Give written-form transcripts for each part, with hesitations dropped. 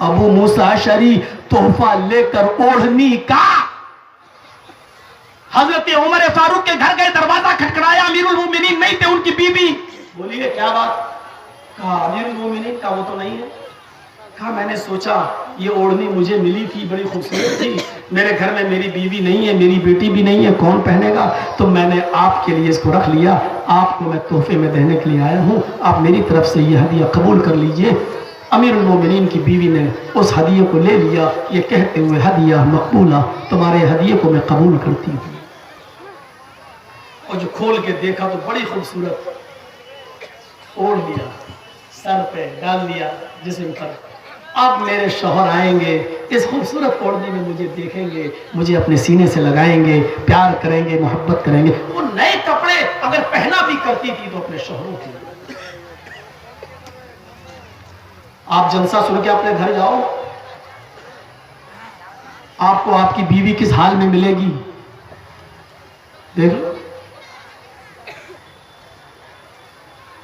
अबू मूसा Ashari तोहफा लेकर ओढ़नी का। हजरत उमर फारूक के घर गए, दरवाजा खटखटाया, अमीरुल मोमिनीन नहीं थे, उनकी बीवी। बोलिए क्या बात? कहा अमीरुल मोमिनीन का वो तो नहीं है। कहा मैंने सोचा ये ओढ़नी मुझे मिली थी, बड़ी खूबसूरत थी, मेरे घर में मेरी बीवी नहीं है, मेरी बेटी भी नहीं है, कौन पहनेगा, तो मैंने आपके लिए इसको रख लिया, आपको मैं तोहफे में देने के लिए आया हूँ, आप मेरी तरफ से ये हदिया कबूल कर लीजिए। अमीरुल मोमिनीन की बीवी ने उस हदिये को ले लिया, ये कहते हुए हदिया मकबूला, तुम्हारे हदिये को मैं कबूल करती हूँ। और जो खोल के देखा तो बड़ी खूबसूरत, ओढ़ लिया, सर पे डाल लिया जिस्म पर। अब मेरे शौहर आएंगे, इस खूबसूरत ओढ़नी में मुझे देखेंगे, मुझे अपने सीने से लगाएंगे, प्यार करेंगे, मोहब्बत करेंगे। वो नए कपड़े अगर पहना भी करती थी तो अपने शौहरों के। आप जलसा सुन के अपने घर जाओ, आपको आपकी बीवी किस हाल में मिलेगी देख लो।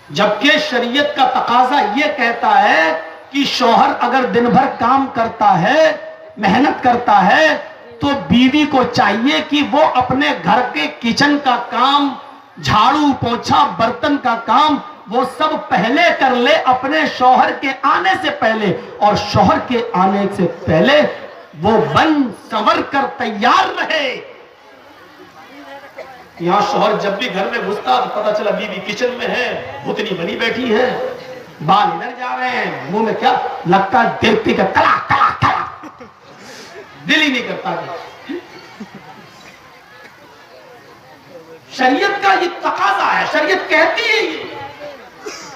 जबकि शरीयत का तकाजा यह कहता है कि शौहर अगर दिन भर काम करता है, मेहनत करता है, तो बीवी को चाहिए कि वो अपने घर के किचन का काम, झाड़ू पोछा, बर्तन का काम, वो सब पहले कर ले अपने शौहर के आने से पहले, और शौहर के आने से पहले वो बन संवर कर तैयार रहे। यहां शौहर जब भी घर में घुसता तो पता चला बीवी किचन में है, भुतनी बनी बैठी है, बाल इधर जा रहे हैं, मुंह में क्या लगता है देखती का कला कला कला, दिल ही नहीं करता कि। शरीयत का ये तकाजा है, शरीयत कहती है ये।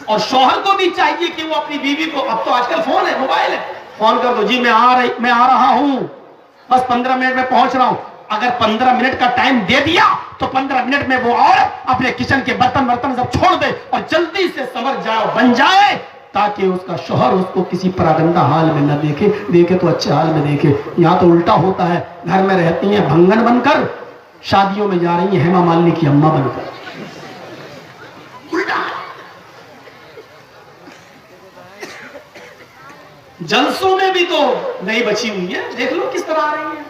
और शौहर को भी चाहिए कि वो अपनी बीवी को, अब तो आजकल फोन है, मोबाइल है, फोन कर दो, जी मैं आ रहा हूं, बस 15 मिनट में पहुंच रहा हूं। अगर 15 मिनट का टाइम दे दिया तो 15 मिनट में वो औरत अपने किचन के बर्तन सब छोड़ दे और जल्दी से संवर जाए, बन जाए, ताकि उसका शौहर उसको किसी परागंदा हाल में न देखे, देखे तो अच्छे हाल में देखे। यहां तो उल्टा होता है, घर में रहती हैं भंगन बनकर, शादियों में जा रही है हेमा मालिनी की अम्मा बनकर। उल्टा जलसों में भी तो नहीं बची हुई है, देख लो किस तरह आ रही है।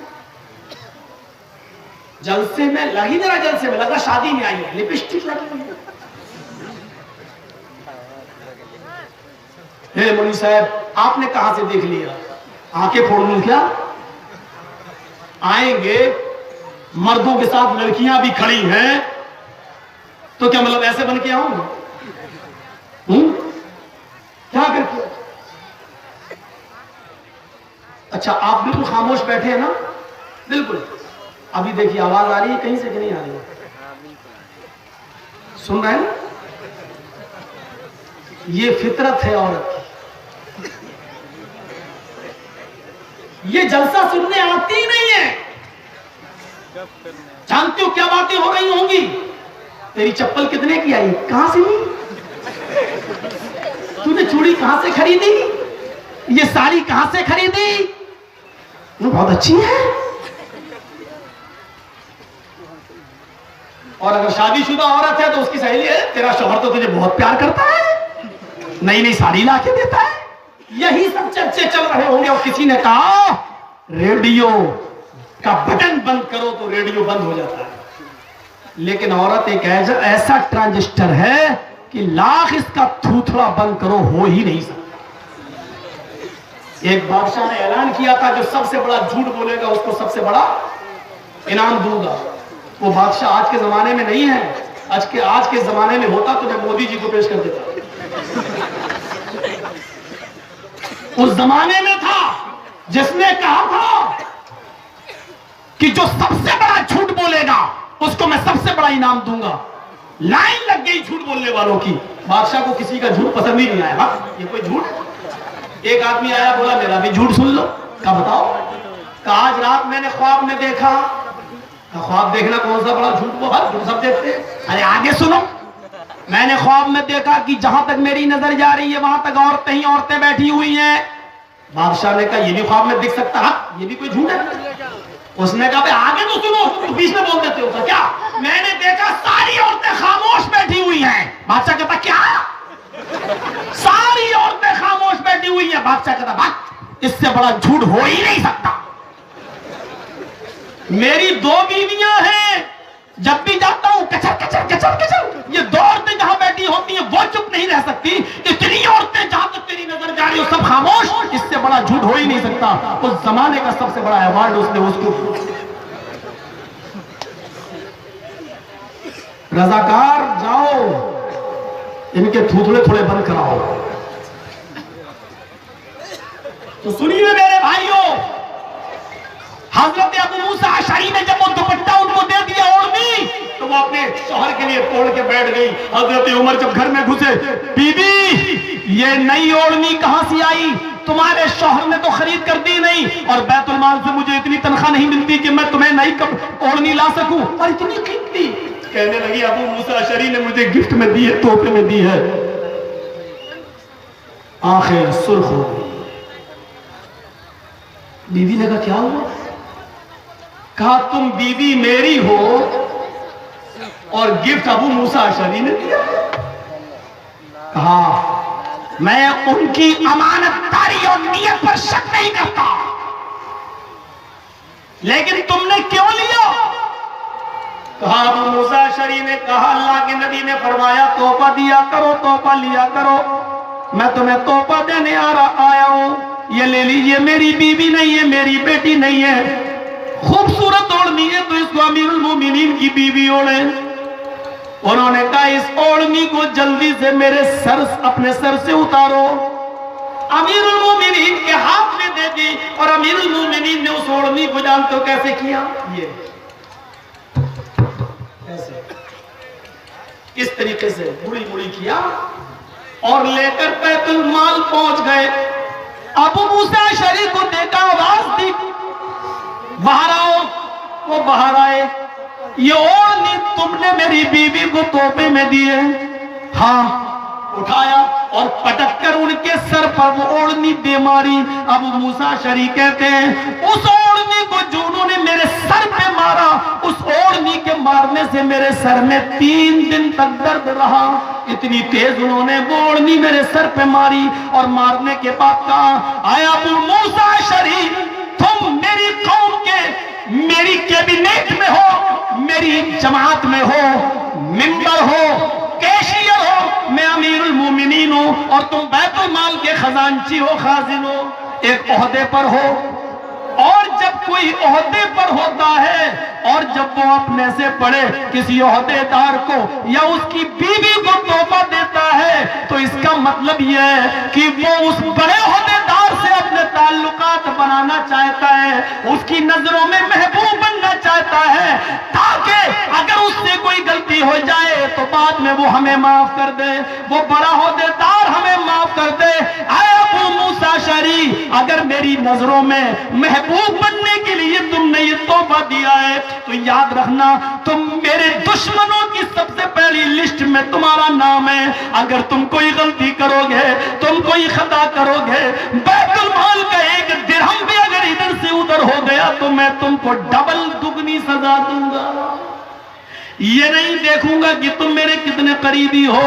जलसे में लगी, जरा जलसे में लगा शादी में आई है, लिपस्टिक लगी हुई है। हे मौलवी साहब, आपने कहां से देख लिया? आंखें फोड़ लूं क्या? आएंगे मर्दों के साथ लड़कियां भी खड़ी हैं, तो क्या मतलब ऐसे बन के आऊंगा? क्या करके? अच्छा, आप बिल्कुल खामोश बैठे हैं ना? बिल्कुल। अभी देखिए आवाज आ रही है कहीं से कि नहीं आ रही है? सुन रहे हैं? ये फितरत है औरत की। ये जलसा सुनने आती ही नहीं है। जानते हो क्या बातें हो रही होंगी? तेरी चप्पल कितने की आई? कहां से ली? तूने चूड़ी कहां से खरीदी? ये साड़ी कहां से खरीदी? वो बहुत अच्छी है। और अगर शादीशुदा औरत है तो उसकी सहेली है, तेरा शौहर तो तुझे बहुत प्यार करता है, नई नई साड़ी ला के देता है। यही सब चर्चे चल रहे होंगे और किसी ने कहा रेडियो का बटन बंद करो तो रेडियो बंद हो जाता है। लेकिन औरत एक ऐसा ट्रांजिस्टर है कि लाख इसका थूथड़ा बंद करो हो ही नहीं सकता। एक बादशाह ने ऐलान किया था जो सबसे बड़ा झूठ बोलेगा उसको सबसे बड़ा इनाम दूंगा। वो बादशाह आज के जमाने में नहीं है, आज के जमाने में होता तो मैं मोदी जी को पेश कर देता। उस जमाने में था जिसने कहा था कि जो सबसे बड़ा झूठ बोलेगा उसको मैं सबसे बड़ा इनाम दूंगा। लाइन लग गई झूठ बोलने वालों की। बादशाह को किसी का झूठ पसंद ही नहीं आया। ये कोई झूठ? एक आदमी आया, बोला मेरा भी झूठ सुन लो। कहा बताओ? कहा आज रात मैंने ख्वाब में देखा। ख्वाब देखना कौन सा बड़ा झूठ? वो हर झूठ सब देखते हैं। अरे आगे सुनो। मैंने ख्वाब में देखा कि जहां तक मेरी नजर जा रही है वहां तक औरतें ही औरतें बैठी हुई हैं। बादशाह ने कहा ये भी ख्वाब में दिख सकता है? ये भी कोई झूठ है? उसने कहा आगे तो सुनो, तुम बीच में बोल देते हो क्या? मैंने देखा सारी औरतें खामोश बैठी हुई हैं। बादशाह कहता क्या? सारी औरतें खामोश बैठी हुई हैं। बादशाह कहता बात इससे बड़ा झूठ हो ही नहीं सकता। मेरी 2 बीवियां हैं, जब भी जाता हूं कचर कचर कचर कचर। ये 2 औरतें जहां बैठी होती हैं वो चुप नहीं रह सकती, इतनी औरतें जहां तक तेरी नजर जा रही हो सब खामोश। इससे बड़ा झूठ हो ही नहीं सकता। उस जमाने का सबसे बड़ा अवार्ड उसने उसको। रजाकार जाओ, इनके थूथड़े थोड़े बंद कराओ। तो सुनिए मेरे भाइयों, हजरत अबू मूसा अशअरी ने जब वो दुपट्टा उनको दे दिया ओढ़नी, तो वो अपने शौहर के लिए तोड़ के बैठ गई। हजरत उमर जब घर में घुसे, बीबी ये नई ओढ़नी कहां से आई? तुम्हारे शौहर ने तो खरीद कर दी नहीं, और बैतुल माल से मुझे इतनी तनख्वाह नहीं मिलती कि मैं तुम्हें नई ओढ़नी ला सकूं, और इतनी कीमती। कहने लगी अबू मूसा अशअरी ने मुझे गिफ्ट में दी है, तोहफे में दी है। आखिर सुर्ख हो गई। बीवी ने कहा क्या हुआ? कहा तुम बीवी मेरी हो और गिफ्ट अबू मूसा अशअरी ने दिया। कहा मैं उनकी अमानतदारी और नियत पर शक नहीं करता, लेकिन तुमने क्यों लिया? कहा अबू मूसा अशअरी ने कहा अल्लाह के नबी ने फरमाया तोहफा दिया करो, तोहफा लिया करो। मैं तुम्हें तोहफा देने आया हूं, ये ले लीजिए। मेरी बीवी नहीं है, मेरी बेटी नहीं है, खूबसूरत ओढ़नी है तो इसको अमीरुल मोमिनीन की बीवी ओढ़े। उन्होंने कहा इस ओढ़नी को जल्दी से मेरे सर, अपने सर से उतारो। अमीरुल मोमिनीन के हाथ में दे दी, और अमीरुल मोमिनीन ने उस ओढ़नी को जानते हो कैसे किया? ये ऐसे, इस तरीके से मुड़ी मुड़ी किया और लेकर बैतुल माल पहुंच गए। अबू मूसा अशअरी को देखा, आवाज दी बाहर आओ। वो बाहर आए। ये ओढ़नी तुमने मेरी बीवी को तोहफे में दी है? हाँ। उठाया और पटककर उनके सर पर वो ओढ़नी दे मारी। अबू मूसा अशअरी कहते हैं उस ओढ़नी को जो उन्होंने मेरे सर पे मारा, उस ओढ़नी के मारने से मेरे सर में 3 दिन तक दर्द रहा। इतनी तेज उन्होंने वो ओढ़नी मेरे सर पे मारी, और मारने के बाद कहा आए अबू मूसा अशअरी, तुम मेरी कौम के, मेरी कैबिनेट में हो, मेरी जमात में हो, मिंबर हो, कैशियर हो, मैं अमीरुल मोमिनीन हूं, और तुम बैतुल माल के खजांची हो, खाजिन हो, एक ओहदे पर हो। और जब कोई ओहदे पर होता है और जब वो अपने से बड़े किसी ओहदेदार को या उसकी बीवी को तोहफा देता है, तो इसका मतलब यह है कि वो उस बड़े ओहदेदार से अपने ताल्लुकात बनाना चाहता है, उसकी नजरों में महबूब बनना चाहता है, ताकि अगर उससे कोई गलती हो जाए तो बाद में वो हमें माफ कर दे, वो बड़ा ओहदेदार हमें माफ कर दे। आए अबू मूसा अशअरी, अगर मेरी नजरों में महबूब बनने के लिए तुमने ये तोहफा दिया है, तो याद रखना तुम मेरे दुश्मनों की सबसे पहली लिस्ट में तुम्हारा नाम है। अगर तुम कोई गलती करोगे, तुम कोई खता करोगे, बैतुल माल का 1 दिरहम भी अगर इधर से उधर हो गया तो मैं तुमको डबल दुगनी सजा दूंगा। ये नहीं देखूंगा कि तुम मेरे कितने करीबी हो।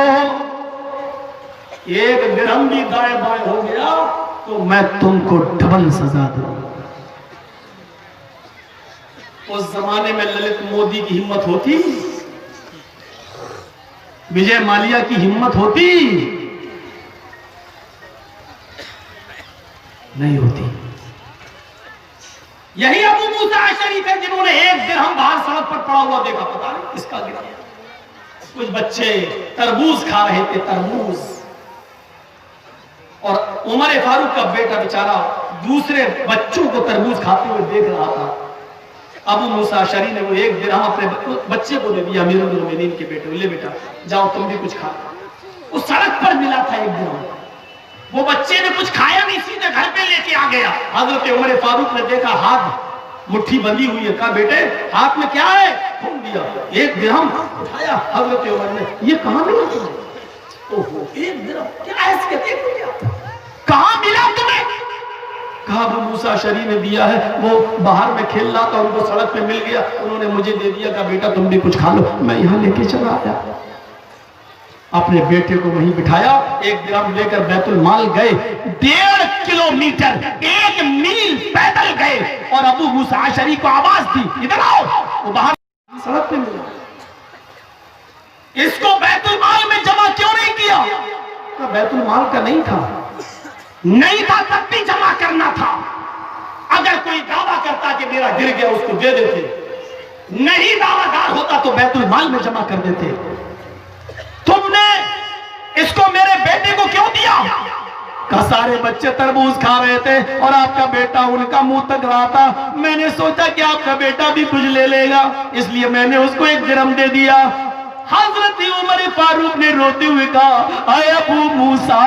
1 दिरहम भी दाएं बाएं हो गया तो मैं तुमको डबल सजा दूंगा। उस जमाने में ललित मोदी की हिम्मत होती, विजय माल्या की हिम्मत होती? नहीं होती। यही अबू मूसा अशअरी थे जिन्होंने 1 दिरहम बाहर सड़क पर पड़ा हुआ देखा, पता नहीं किसका गिरा। कुछ बच्चे तरबूज खा रहे थे, तरबूज, और उमर फारूक का बेटा बेचारा दूसरे बच्चों को तरबूज खाते हुए देख रहा था। अबू मूसा अशअरी ने वो 1 दिरहम अपने बच्चे को दे दिया, अमीरुल मोमिनीन के बेटे, ले बेटा जाओ तुम भी कुछ खा। उस सड़क पर मिला था 1 दिरहम, वो बच्चे ने कुछ खाया नहीं, सीधे घर पे लेके आ गया। हजरत उमर फारूक ने देखा हाथ मुट्ठी बंधी हुई है, कहा बेटे हाथ में क्या है? खोल दिया, 1 दिरहम उठाया। हजरत उमर ने, ये कहां मिला तुम्हें? ओहो 1 दिरहम, क्या ऐसे कहां मिला तुम्हें? कहा अबू मूसा अशअरी ने दिया है, वो बाहर में खेल रहा था, उनको सड़क पे मिल गया, उन्होंने मुझे दे दिया, कहा बेटा तुम भी कुछ खा लो। मैं यहां लेके चला आया, अपने बेटे को वहीं बिठाया, 1 दिरहम लेकर बैतुल माल गए। 1.5 किलोमीटर 1 मील पैदल गए और अबू मूसा अशरी को आवाज दी, इधर आओ। वो बाहर सड़क पे मिला। इसको बैतुल माल में जमा क्यों नहीं किया? तो बैतुल माल का नहीं था, नहीं था तब भी जमा करना था। अगर कोई दावा करता कि मेरा गिर गया उसको दे देते, नहीं दावादार होता तो बैतुल माल में जमा कर देते। तुमने इसको मेरे बेटे को क्यों दिया? का सारे बच्चे तरबूज खा रहे थे और आपका बेटा उनका मुंह तक रहा था। मैंने सोचा कि आपका बेटा भी कुछ ले लेगा, इसलिए मैंने उसको 1 दिरहम दे दिया। हजरत उमर फारूक ने रोते हुए कहा, अय अबू मूसा,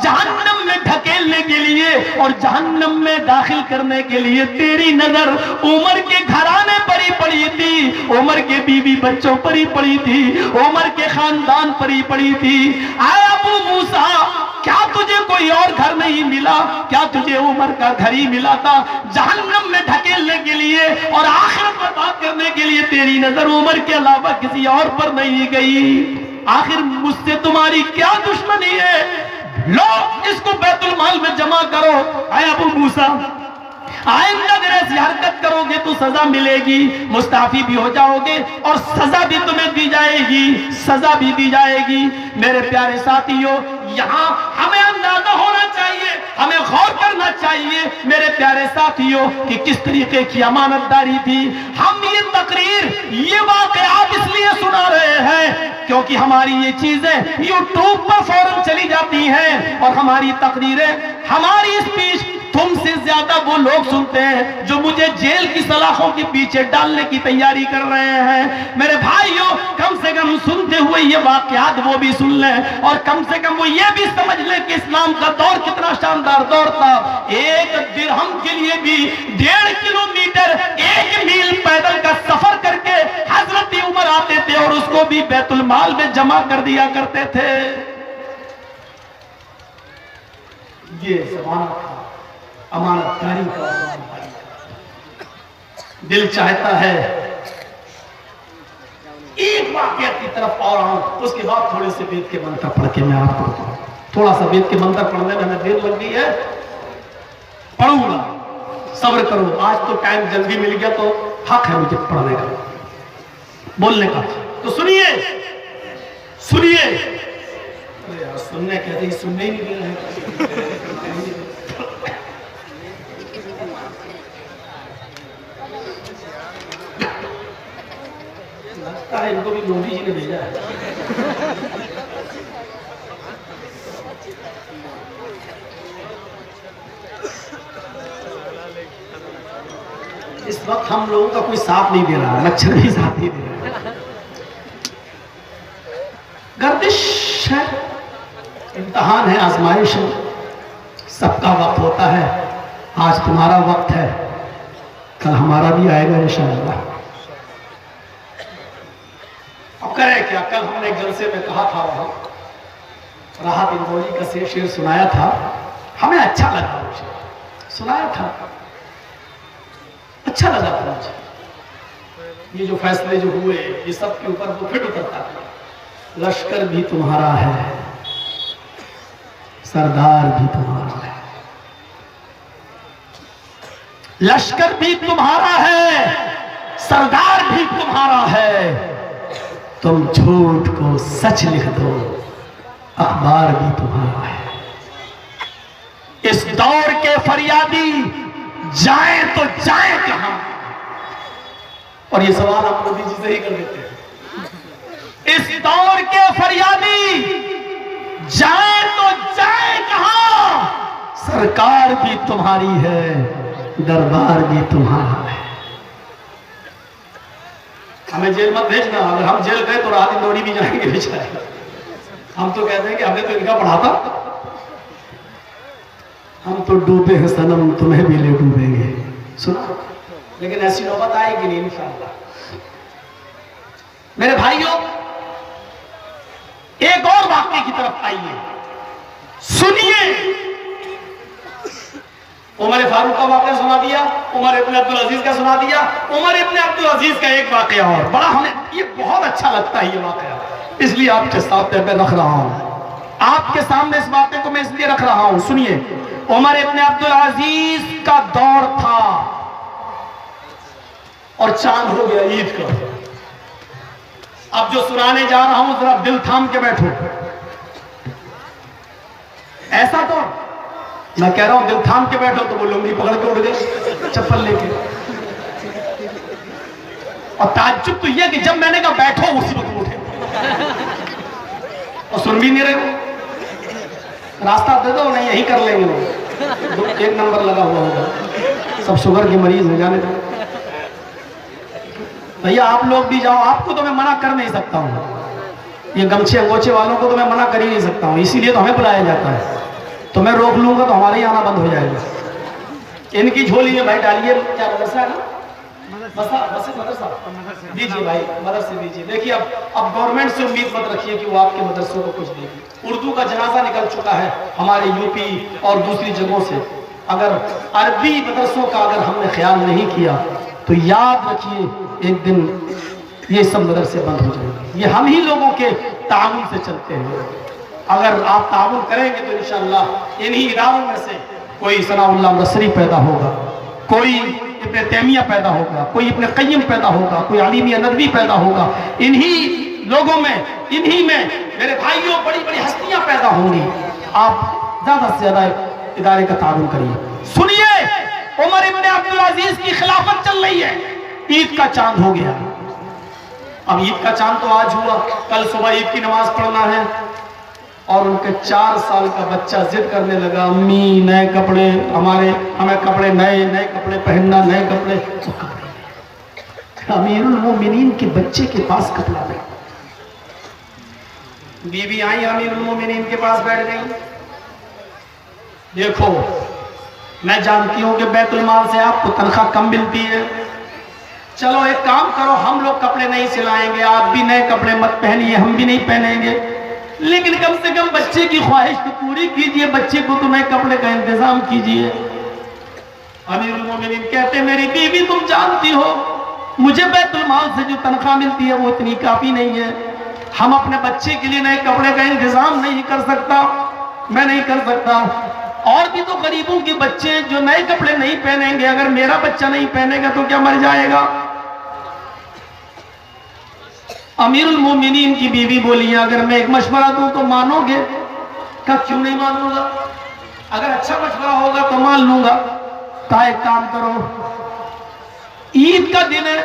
जहन्नम में ढकेलने के लिए और जहन्नम में दाखिल करने के लिए तेरी नजर उमर के घराने पर ही पड़ी थी, उमर के बीवी बच्चों पर ही पड़ी थी, उमर के खानदान पर ही पड़ी थी। अय अबू मूसा, क्या तुझे कोई और घर नहीं मिला? क्या तुझे उमर का घर ही मिला था? जहन्नम में ढकेलने के लिए और आखिरत बर्बाद करने के लिए तेरी नजर उमर के अलावा किसी और पर नहीं गई। आखिर मुझसे तुम्हारी क्या दुश्मनी है? लो इसको बैतुल माल में जमा करो। आए अबू मूसा, आइंदा अगर ऐसी हरकत करोगे तो सजा मिलेगी, मुस्ताफी भी हो जाओगे और सजा भी तुम्हें दी जाएगी, सजा भी दी जाएगी। मेरे प्यारे साथियों, यहाँ हमें अंदाजा होना चाहिए, हमें गौर करना चाहिए मेरे प्यारे साथियों कि किस तरीके की अमानतदारी थी। हम ये तकरीर, ये वाकयात इसलिए सुना रहे हैं क्योंकि हमारी ये चीजें यूट्यूब पर फौरन चली जाती हैं और हमारी तकरीरें, हमारी स्पीच तुमसे ज्यादा वो लोग सुनते हैं जो मुझे जेल की सलाखों के पीछे डालने की तैयारी कर रहे हैं। मेरे भाइयों, कम से कम सुनते हुए ये वाकयात वो भी सुन लें और कम से कम वो ये भी समझ लें कि इस्लाम का दौर कितना शानदार दौर था। 1 दिरहम के लिए भी 1.5 किलोमीटर 1 मील पैदल का सफर करके हजरत उमर आते थे और उसको भी बैतुल माल में जमा कर दिया करते थे। ये जमाना था अमानतदारी का। दिल चाहता है एक वाकया की तरफ और आऊं, उसके बाद थोड़े से वेद के मंत्र पढ़ के मैं आपको बताऊं। थोड़ा सा वेद के मंत्र पढ़ने में हमें देर लग गई है, पढ़ूंगा, सब्र करो। आज तो टाइम जल्दी मिल गया तो हक है मुझे पढ़ने का, बोलने का। तो सुनिए सुनिए। अरे यार सुनने कहते ही सुनने ही नहीं दे रहे। लगता है इनको भी मोदी जी ने भेजा है। इस वक्त हम लोगों का कोई साथ नहीं दे रहा, मच्छर भी साथ नहीं दे रहा। गर्दिश है, इम्तहान है, आजमाइश है, सबका वक्त होता है। आज तुम्हारा वक्त है, कल हमारा भी आएगा इंशाअल्लाह। अब करें क्या? कल हमने एक जलसे में कहा था, वहां राहत इंदौरी का शेर सुनाया था, हमें अच्छा लगा, मुझे सुनाया था, अच्छा लगा था मुझे। ये जो फैसले जो हुए ये सब के ऊपर वो फिट उतरता था। लश्कर भी तुम्हारा है, सरदार भी तुम्हारा है, लश्कर भी तुम्हारा है, सरदार भी तुम्हारा है। तुम झूठ को सच लिख दो, अखबार भी तुम्हारा है। इस दौर के फरियादी जाए तो जाए कहां? और ये सवाल आप मोदी जी से ही कर देते हैं। इस दौर के फरियादी जाए तो जाए कहां? सरकार भी तुम्हारी है, दरबार भी तुम्हारा है। हमें जेल मत भेजना, अगर हम जेल गए तो राहत इंदौरी भी जाएंगे बेचारे। हम तो कहते हैं कि हमने तो इनका पढ़ा था, हम तो डूबे हैं सनम, तुम्हें भी ले डूबेंगे। सुना, लेकिन ऐसी नौबत आएगी नहीं इंशाअल्लाह। मेरे भाइयों, एक और वाक्य की तरफ आइए, सुनिए। उमर फारूक का वाकया सुना दिया, उमर इब्न अब्दुल अजीज का सुना दिया, उमर इब्न अब्दुल अजीज का एक वाकया और बड़ा हमें ये बहुत अच्छा लगता है ये वाकया, इसलिए आपके सामने मैं रख रहा हूं। आपके सामने इस वाकये को मैं इसलिए रख रहा हूं, सुनिए। उमर इब्ने अब्दुल अजीज का दौर था और चांद हो गया ईद का। अब जो सुनाने जा रहा हूं जरा दिल थाम के बैठो। ऐसा तो मैं कह रहा हूं दिल थाम के बैठो तो वो लुंगी पकड़ के उड़ गए चप्पल लेके। और ताज्जुब तो यह कि जब मैंने कहा बैठो उसी वक्त उठे और सुन भी नहीं रहे हो। रास्ता दे दो नहीं यही कर लेंगे वो। एक नंबर लगा हुआ होगा, सब शुगर के मरीज हो जाने दो। भैया आप लोग भी जाओ, आपको तो मैं मना कर नहीं सकता हूं। ये गमछे अंगोछे वालों को तो मैं मना कर ही नहीं सकता हूं, इसीलिए तो हमें बुलाया जाता है। तो मैं रोक लूंगा तो हमारे ही आना बंद हो जाएगा। इनकी झोली में भाई डालिए, क्या मदरसा है ना, मदरसा दीजिए भाई, मदरसे दीजिए। देखिए अब गवर्नमेंट से उम्मीद मत रखिए कि वो आपके मदरसों को कुछ देगी। उर्दू का जनाजा निकल चुका है हमारे यूपी और दूसरी जगहों से। अगर अरबी मदरसों का अगर हमने ख्याल नहीं किया तो याद रखिए एक दिन ये सब मदरसे बंद हो जाएंगे। ये हम ही लोगों के ताउन से चलते हैं। अगर आप ताउन करेंगे तो इंशाअल्लाह इन्हीं इदारों में से कोई सनाउल्लाह नसरी पैदा होगा, कोई इब्ने तैमिया पैदा होगा, कोई इब्ने क़य्यिम पैदा होगा, कोई अली मियां नदवी पैदा होगा। इन्हीं लोगों में, इन्हीं में मेरे भाइयों बड़ी बड़ी हस्तियां पैदा होंगी। आप ज्यादा से ज्यादा इदारे का ताउन करिए। सुनिए, उमर इब्ने अब्दुल अजीज की खिलाफत चल रही है, ईद का चांद हो गया। अब ईद का चांद तो आज हुआ, कल सुबह ईद की नमाज पढ़ना है और उनके 4 साल का बच्चा जिद करने लगा, अम्मी नए कपड़े, हमें कपड़े नए कपड़े पहनना, नए कपड़े। तो अमीरुल मोमिनीन के बच्चे के पास कपड़ा नहीं। बीवी आई अमीरुल मोमिनीन के पास बैठ गई। देखो मैं जानती हूं कि बैतुल माल से आपको तनख्वाह कम मिलती है, चलो एक काम करो, हम लोग कपड़े नहीं सिलाएंगे, आप भी नए कपड़े मत पहनिए, हम भी नहीं पहनेंगे, लेकिन कम से कम बच्चे की ख्वाहिश तो पूरी कीजिए, बच्चे को तो नए कपड़े का इंतजाम कीजिए। अमीरुल मोमिनीन कहते, मेरी बीवी तुम जानती हो मुझे बैतुल माल से जो तनख्वाह मिलती है वो इतनी काफी नहीं है, हम अपने बच्चे के लिए नए कपड़े का इंतजाम नहीं कर सकता, मैं नहीं कर सकता। और भी तो गरीबों के बच्चे जो नए कपड़े नहीं पहनेंगे, अगर मेरा बच्चा नहीं पहनेगा तो क्या मर जाएगा? अमीरुल मोमिनीन की बीवी बोली, अगर मैं एक मशवरा दूं तो मानोगे? क्या क्यों नहीं मानूंगा, अगर अच्छा मशवरा होगा तो मान लूंगा। तो एक काम करो, ईद का दिन है,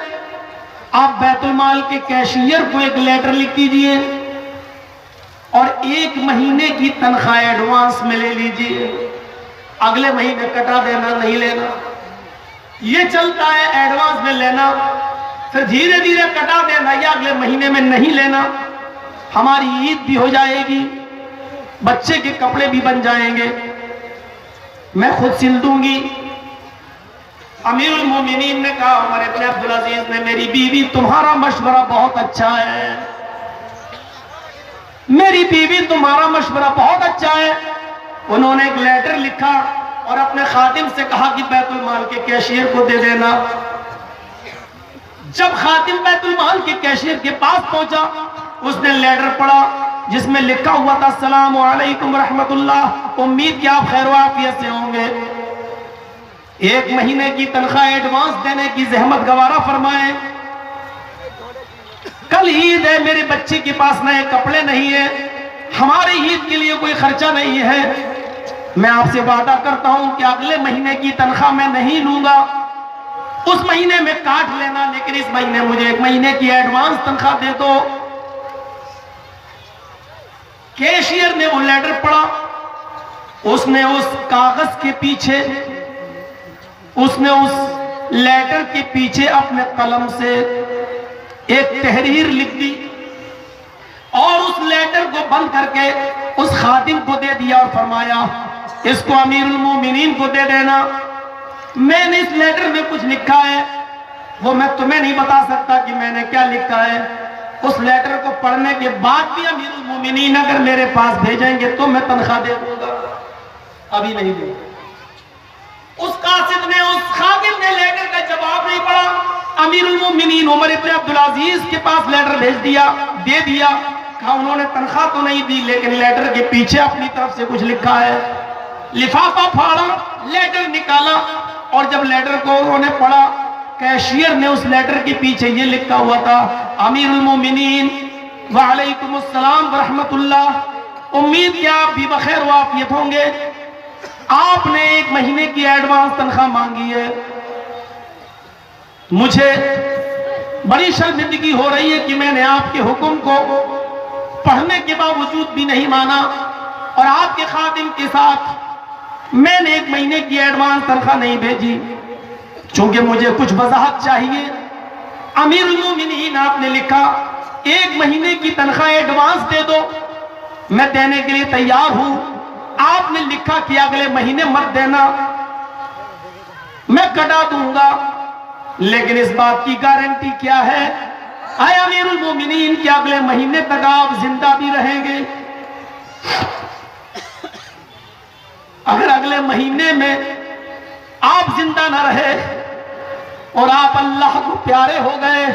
आप बैतुल माल के कैशियर को एक लेटर लिख दीजिए और 1 महीने की तनख्वाह एडवांस में ले लीजिए, अगले महीने कटा देना, नहीं लेना। ये चलता है, एडवांस में लेना फिर धीरे धीरे कटा देना या अगले महीने में नहीं लेना। हमारी ईद भी हो जाएगी, बच्चे के कपड़े भी बन जाएंगे, मैं खुद सिल दूंगी। अमीरुल मोमिनीन ने कहा, उमर इब्न अब्दुल अजीज ने, मेरी बीवी तुम्हारा मशवरा बहुत अच्छा है, मेरी बीवी तुम्हारा मशवरा बहुत अच्छा है। उन्होंने एक लेटर लिखा और अपने खादिम से कहा कि बैतुल माल के कैशियर को दे देना। जब खादिम बैतुल माल के कैशियर के पास पहुंचा, उसने लेटर पढ़ा जिसमें लिखा हुआ था, अस्सलामु अलैकुम रहमतुल्लाह, उम्मीद कि आप खैर आफियत से होंगे, 1 महीने की तनख्वाह एडवांस देने की जहमत गवारा फरमाएं, कल ईद है, मेरे बच्चे के पास नए कपड़े नहीं है, हमारी ईद के लिए कोई खर्चा नहीं है, मैं आपसे वादा करता हूं कि अगले महीने की तनख्वाह मैं नहीं लूंगा, उस महीने में काट लेना, लेकिन इस महीने मुझे 1 महीने की एडवांस तनख्वाह दे दो। कैशियर ने वो लेटर पढ़ा, उसने उस कागज के पीछे, उसने उस लेटर के पीछे अपने कलम से एक तहरीर लिख दी और उस लेटर को बंद करके उस खादिम को दे दिया और फरमाया, इसको अमीरुल मोमिनीन को दे देना। मैंने इस लेटर में कुछ लिखा है, वो मैं तुम्हें नहीं बता सकता कि मैंने क्या लिखा है। उस लेटर को पढ़ने के बाद भी अमीरुल मोमिनीन अगर मेरे पास भेजेंगे तो मैं तनख्वाह दे दूंगा, अभी नहीं दूंगा। उस कासिद ने, उस खादिम ने लेटर का जवाब नहीं पढ़ा। अमीरुल मोमिनीन उमर इब्न अब्दुल अजीज के पास लेटर भेज दिया, दे दिया, कहा उन्होंने तनख्वाह तो नहीं दी लेकिन लेटर के पीछे अपनी तरफ से कुछ लिखा है। लिफाफा फाड़ा, लेटर निकाला, और जब लेटर को उन्होंने पढ़ा, कैशियर ने उस लेटर के पीछे ये लिखा हुआ था, अमीरुल मोमिनीन वालेकुमुस्सलाम व रहमतुल्लाह, उम्मीद कि आप भी बखैर वाफियत होंगे। आपने 1 महीने की एडवांस तनख्वाह मांगी है। मुझे बड़ी शर्मिंदगी हो रही है कि मैंने आपके हुक्म को पढ़ने के बावजूद भी नहीं माना, और आपके खादिम के साथ मैंने 1 महीने की एडवांस तनख्वाह नहीं भेजी। चूंकि मुझे कुछ वजाहत चाहिए, अमीरुल मोमिनीन आपने लिखा 1 महीने की तनख्वाह एडवांस दे दो, मैं देने के लिए तैयार हूं। आपने लिखा कि अगले महीने मत देना, मैं कटा दूंगा, लेकिन इस बात की गारंटी क्या है, आए अमीरुल मोमिनीन, कि अगले महीने तक आप जिंदा भी रहेंगे? अगर अगले महीने में आप जिंदा ना रहे और आप अल्लाह को प्यारे हो गए,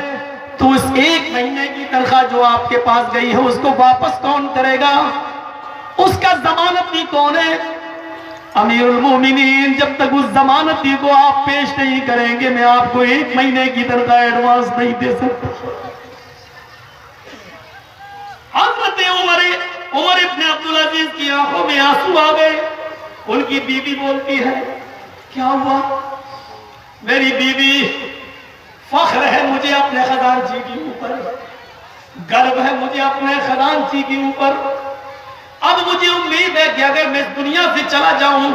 तो उस 1 महीने की तनख्वाह जो आपके पास गई है उसको वापस कौन करेगा? उसका जमानती कौन है? अमीरुल मोमिनीन, जब तक उस जमानती को आप पेश नहीं करेंगे, मैं आपको 1 महीने की तनख्वाह एडवांस नहीं दे सकता। हजरत उमर इब्न अब्दुल अजीज की आंखों में आंसू आ गए। उनकी बीवी बोलती है, क्या हुआ? मेरी बीवी, फख्र है मुझे अपने खजानची के ऊपर, गर्व है मुझे अपने खजानची के ऊपर। अब मुझे उम्मीद है कि अगर मैं दुनिया से चला जाऊं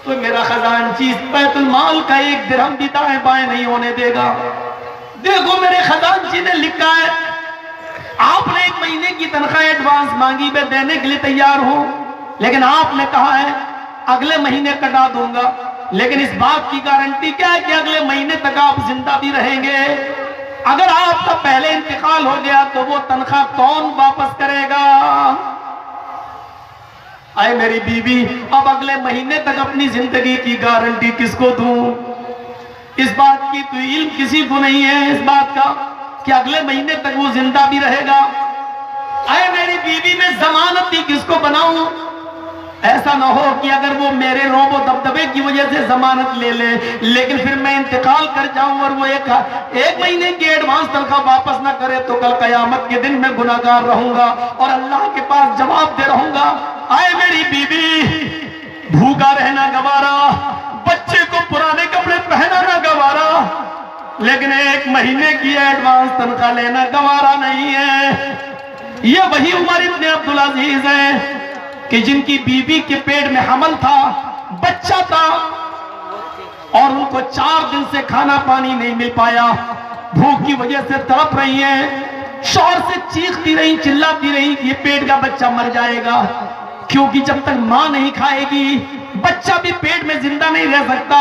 तो मेरा खजानची बैतुल माल का 1 दिरहम भी दाएं बाएं नहीं होने देगा। देखो, मेरे खजानची ने लिखा है, आपने 1 महीने की तनख्वाह एडवांस मांगी, मैं देने के लिए तैयार हूं, लेकिन आपने कहा है अगले महीने कटा दूंगा, लेकिन इस बात की गारंटी क्या है कि अगले महीने तक आप जिंदा भी रहेंगे? अगर आपका पहले इंतकाल हो गया तो वो तनख्वाह कौन वापस करेगा? आए मेरी बीवी, अब अगले महीने तक अपनी जिंदगी की गारंटी किसको दूं? इस बात की तो इल्म किसी को नहीं है, इस बात का कि अगले महीने तक वो जिंदा भी रहेगा। आए मेरी बीवी, मैं जमानती किसको बनाऊं? ऐसा ना हो कि अगर वो मेरे रोबो दबदबे की वजह से जमानत ले ले, लेकिन फिर मैं इंतकाल कर जाऊं और वो एक महीने की एडवांस तनख्वाह वापस ना करे, तो कल कयामत के दिन मैं गुनाहगार रहूंगा और अल्लाह के पास जवाब दे रहूंगा। आए मेरी बीवी, भूखा रहना गवारा, बच्चे को पुराने कपड़े पहनाना गवारा, लेकिन 1 महीने की एडवांस तनख्वाह लेना गवारा नहीं है। ये वही उमर इब्न अब्दुल अजीज है कि जिनकी बीवी के पेट में हमल था, बच्चा था, और उनको 4 दिन से खाना पानी नहीं मिल पाया, भूख की वजह से तड़प रही हैं, शौहर से चीखती रही, चिल्लाती रही कि ये पेट का बच्चा मर जाएगा, क्योंकि जब तक मां नहीं खाएगी बच्चा भी पेट में जिंदा नहीं रह सकता।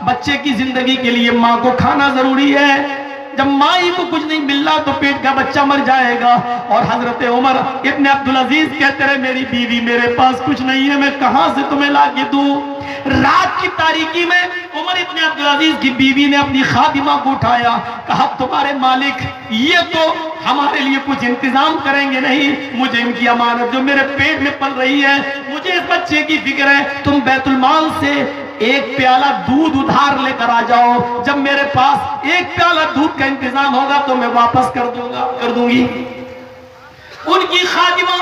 बच्चे की जिंदगी के लिए मां को खाना जरूरी है, जब माँ ही को कुछ नहीं मिल रहा तो पेट का बच्चा मर जाएगा। और हजरत उमर इब्न अब्दुल अजीज कहते रहे, मेरी बीवी, मेरे पास कुछ नहीं है, मैं कहां से तुम्हें लाके दूं? रात की तारीकी में उमर इब्न अब्दुल अजीज की बीवी ने अपनी खादिमा को उठाया, कहा, तुम्हारे मालिक ये तो हमारे लिए कुछ इंतजाम करेंगे नहीं, मुझे इनकी अमानत जो मेरे पेट में पल रही है, मुझे इस बच्चे की फिक्र है, तुम बैतुल माल से 1 प्याला दूध उधार लेकर आ जाओ, जब मेरे पास 1 प्याला दूध का इंतजाम होगा तो मैं वापस कर दूंगी। उनकी खादिमा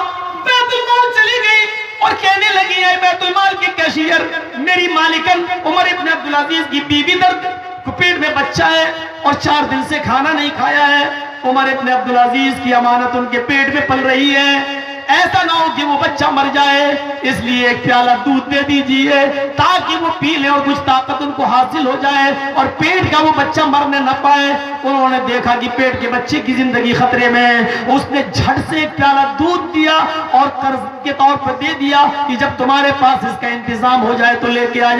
बैतुल माल चली गई और कहने लगी, है बैतुल माल के कैशियर, मेरी मालिकन उमर इब्न अब्दुल अजीज की बीवी दर्द पेट में बच्चा है और 4 दिन से खाना नहीं खाया है, उमर इब्न अब्दुल अजीज की अमानत उनके पेट में पल रही है, ऐसा ना हो कि वो बच्चा मर जाए, इसलिए 1 प्याला दूध दे दीजिए ताकि वो पी ले और कुछ ताकत उनको हासिल हो जाए और पेट का वो बच्चा मरने न पाए। उन्होंने देखा कि पेट के बच्चे की जिंदगी खतरे में है, उसने झट से 1 प्याला दूध दिया और कर्ज के तौर पर दे दिया कि जब तुम्हारे पास इसका इंतजाम हो जाए तो लेके आ जाए।